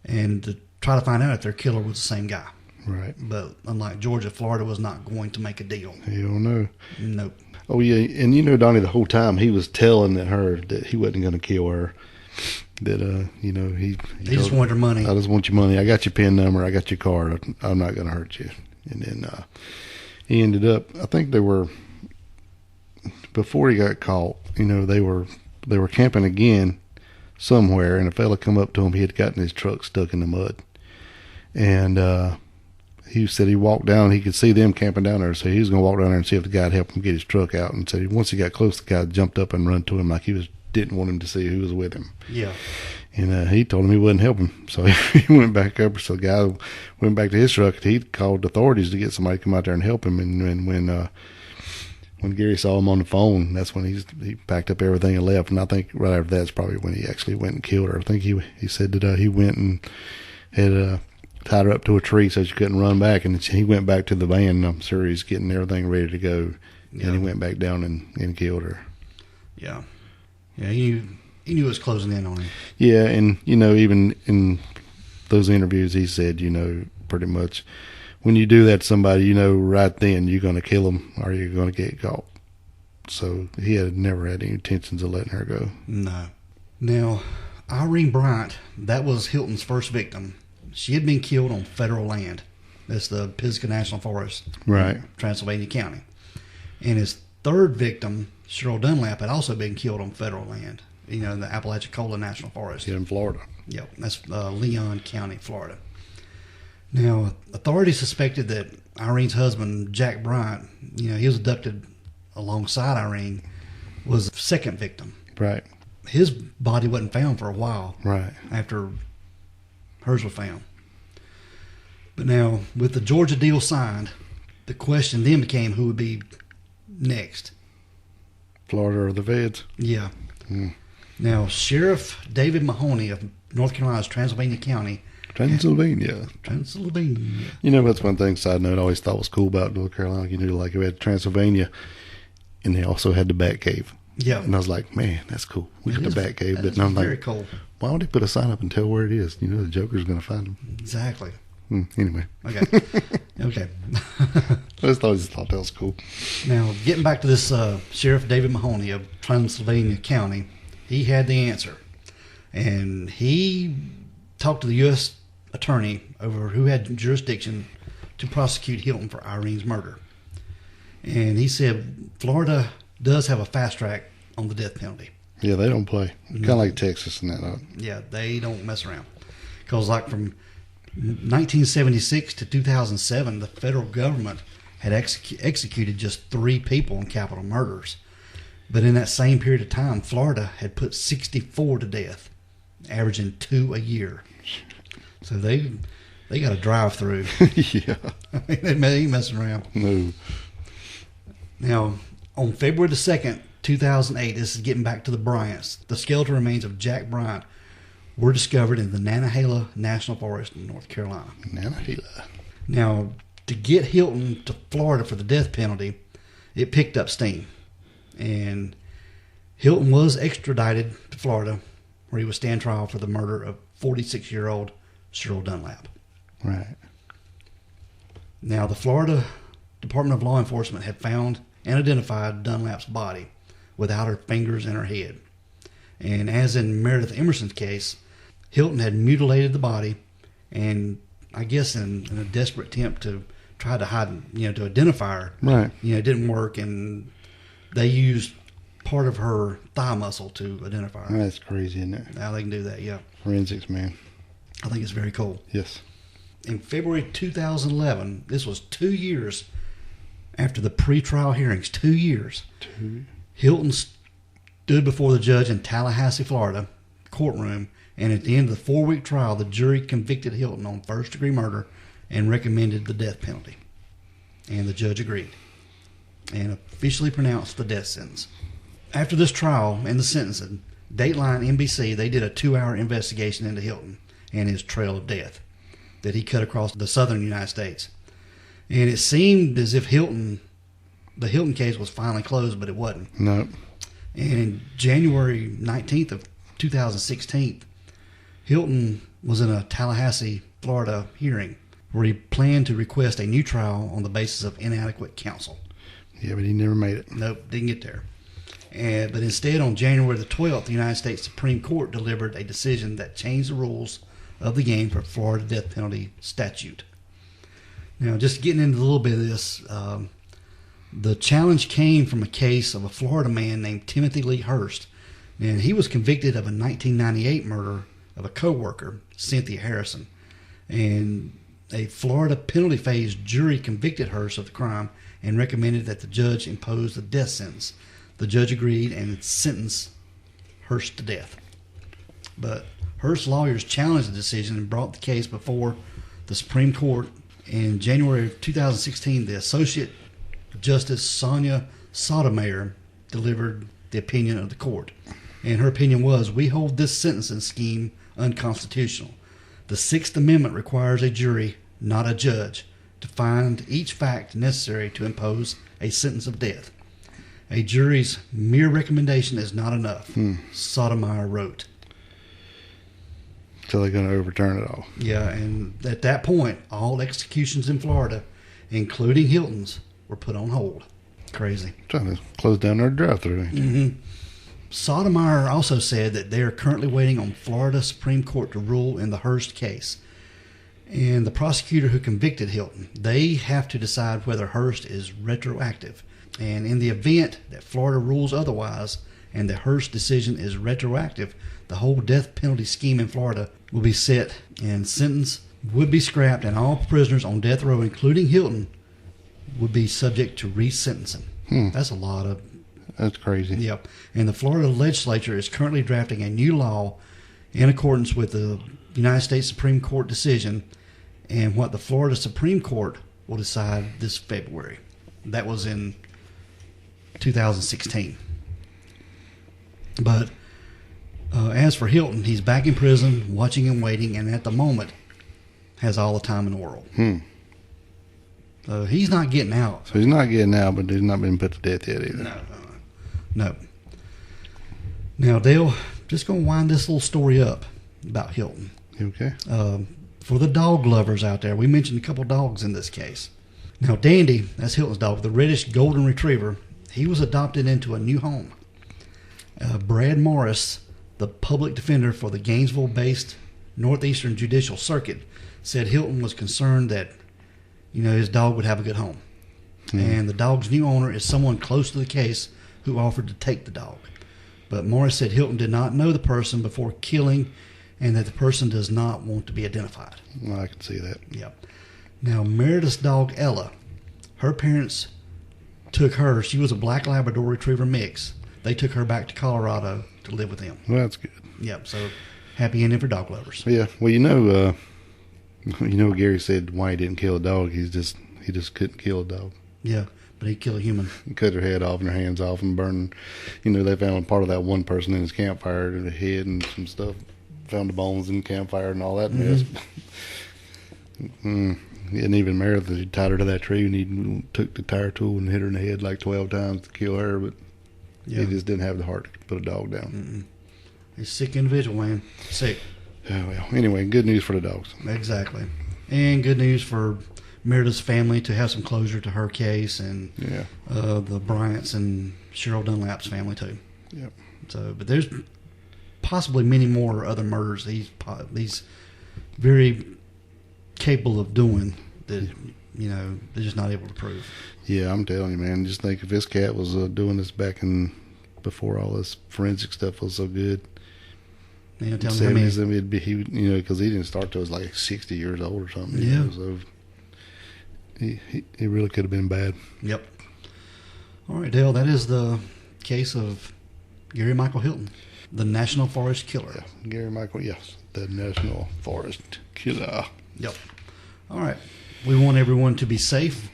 and to try to find out if their killer was the same guy. Right. But unlike Georgia, Florida was not going to make a deal. Hell no. Nope. Oh, yeah. And you know, Donnie, the whole time he was telling her that he wasn't going to kill her. That, he just wanted her money. I just want your money. I got your PIN number. I got your card. I'm not going to hurt you. And then he ended up, I think they were, before he got caught, they were camping again somewhere, and a fella come up to him. He had gotten his truck stuck in the mud. And he said he walked down, he could see them camping down there, so he was going to walk down there and see if the guy would help him get his truck out. And said once he got close, the guy jumped up and run to him like he didn't want him to see who was with him. Yeah. And he told him he wouldn't help him. So he went back up. So the guy went back to his truck. He called authorities to get somebody to come out there and help him. And when Gary saw him on the phone, that's when he packed up everything and left. And I think right after that's probably when he actually went and killed her. I think he said that he went and had tied her up to a tree so she couldn't run back. And he went back to the van. I'm sure he's getting everything ready to go. Yeah. And he went back down and killed her. Yeah. Yeah, he knew it was closing in on him. Yeah, and, you know, even in those interviews, he said, you know, pretty much, when you do that to somebody, you know, right then you're going to kill them or you're going to get caught. So he had never had any intentions of letting her go. No. Now, Irene Bryant, that was Hilton's first victim. She had been killed on federal land. That's the Pisgah National Forest, Right. Transylvania County. And his third victim, Cheryl Dunlap, had also been killed on federal land, you know, in the Apalachicola National Forest. Yeah, in Florida. Yep, that's Leon County, Florida. Now, authorities suspected that Irene's husband, Jack Bryant, you know, he was abducted alongside Irene, was the second victim. Right. His body wasn't found for a while Right. after hers was found. But now, with the Georgia deal signed, the question then became who would be next. Florida or the feds. Yeah. Mm. Now, Sheriff David Mahoney of North Carolina's Transylvania County. Transylvania. Transylvania. You know, that's one thing, side note, I always thought was cool about North Carolina. You know, like we had Transylvania, and they also had the Bat Cave. Yeah. And I was like, man, that's cool. We got It the is- Bat Cave. that But is I'm like, very cool. why would they put a sign up and tell where it is? You know, the Joker's going to find them. Exactly. Anyway. Okay. Okay. I just always thought that was cool. Now, getting back to this Sheriff David Mahoney of Transylvania County, he had the answer. And he talked to the U.S. attorney over who had jurisdiction to prosecute Hilton for Irene's murder. And he said Florida does have a fast track on the death penalty. Yeah, they don't play. Kind of like Texas and that. Yeah, they don't mess around. Because like from 1976 to 2007, the federal government had executed just 3 people in capital murders. But in that same period of time, Florida had put 64 to death, averaging 2 a year. So they got a drive-through. Yeah. They ain't messing around. No. Now, on February the 2nd, 2008, this is getting back to the Bryants, the skeletal remains of Jack Bryant were discovered in the Nantahala National Forest in North Carolina. Nantahala. Now, to get Hilton to Florida for the death penalty, it picked up steam. And Hilton was extradited to Florida, where he would stand trial for the murder of 46-year-old Cheryl Dunlap. Right. Now, the Florida Department of Law Enforcement had found and identified Dunlap's body without her fingers and her head. And as in Meredith Emerson's case, Hilton had mutilated the body, and I guess in a desperate attempt to try to hide, to identify her, Right. it didn't work, and they used part of her thigh muscle to identify her. That's crazy, isn't it? Now they can do that, yeah. Forensics, man. I think it's very cool. Yes. In February 2011, this was 2 years after the pretrial hearings, 2 years, Hilton stood before the judge in Tallahassee, Florida, courtroom, and at the end of the 4-week trial, the jury convicted Hilton on first-degree murder and recommended the death penalty. And the judge agreed and officially pronounced the death sentence. After this trial and the sentencing, Dateline NBC, they did a 2-hour investigation into Hilton and his trail of death that he cut across the southern United States. And it seemed as if the Hilton case was finally closed, but it wasn't. No. And in January 19th of 2016, Hilton was in a Tallahassee, Florida hearing where he planned to request a new trial on the basis of inadequate counsel. Yeah, but he never made it. Nope, didn't get there. But instead, on January the 12th, the United States Supreme Court delivered a decision that changed the rules of the game for Florida death penalty statute. Now, just getting into a little bit of this, the challenge came from a case of a Florida man named Timothy Lee Hurst, and he was convicted of a 1998 murder of a co-worker, Cynthia Harrison. And a Florida penalty phase jury convicted Hurst of the crime and recommended that the judge impose the death sentence. The judge agreed and sentenced Hurst to death. But Hurst's lawyers challenged the decision and brought the case before the Supreme Court. In January of 2016, the Associate Justice Sonia Sotomayor delivered the opinion of the court. And her opinion was, we hold this sentencing scheme unconstitutional. The Sixth Amendment requires a jury, not a judge, to find each fact necessary to impose a sentence of death. A jury's mere recommendation is not enough, Sotomayor wrote. So they're going to overturn it all. Yeah, and at that point, all executions in Florida, including Hilton's, were put on hold. Crazy. Trying to close down their drive-thru. Sotomayor also said that they are currently waiting on Florida Supreme Court to rule in the Hearst case. And the prosecutor who convicted Hilton, they have to decide whether Hearst is retroactive. And in the event that Florida rules otherwise and the Hearst decision is retroactive, the whole death penalty scheme in Florida will be set and sentence would be scrapped, and all prisoners on death row, including Hilton, would be subject to resentencing. That's a lot of... That's crazy. Yep. And the Florida legislature is currently drafting a new law in accordance with the United States Supreme Court decision and what the Florida Supreme Court will decide this February. That was in 2016. But as for Hilton, he's back in prison, watching and waiting, and at the moment has all the time in the world. So he's not getting out. So he's not getting out, but he's not been put to death yet either. No. Now, Dale, just going to wind this little story up about Hilton. Okay. For the dog lovers out there, we mentioned a couple dogs in this case. Now, Dandy, that's Hilton's dog, the reddish golden retriever, he was adopted into a new home. Brad Morris, the public defender for the Gainesville-based Northeastern Judicial Circuit, said Hilton was concerned that, his dog would have a good home. And the dog's new owner is someone close to the case who offered to take the dog. But Morris said Hilton did not know the person before killing and that the person does not want to be identified. Well, I can see that. Yep. Now, Meredith's dog, Ella, her parents took her. She was a black Labrador Retriever mix. They took her back to Colorado to live with them. Well, that's good. Yep, so happy ending for dog lovers. Yeah, well, Gary said why he didn't kill a dog. He just couldn't kill a dog. Yeah, but he'd kill a human. He cut her head off and her hands off and burned. They found part of that one person in his campfire, the head and some stuff. Found the bones in the campfire and all that mess. And even Meredith, he tied her to that tree and he took the tire tool and hit her in the head like 12 times to kill her, but he just didn't have the heart to put a dog down. He's a sick individual, man. Sick. Oh, well, anyway, good news for the dogs. Exactly. And good news for Meredith's family to have some closure to her case, and the Bryants and Cheryl Dunlap's family too. Yep. So, but there's possibly many more other murders he's very capable of doing that they're just not able to prove. Yeah, I'm telling you, man. Just think if this cat was doing this back before all this forensic stuff was so good. Yeah, tell me 70s, it'd be because he didn't start till he was like 60 years old or something. Yeah. So he really could have been bad. Yep. All right, Dale, that is the case of Gary Michael Hilton, the National Forest Killer. Yeah, Gary Michael, yes, the National Forest Killer. Yep. All right. We want everyone to be safe,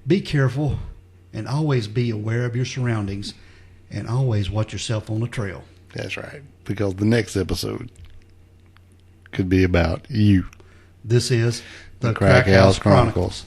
be careful, and always be aware of your surroundings, and always watch yourself on the trail. That's right, because the next episode could be about you. This is the Crack House Chronicles.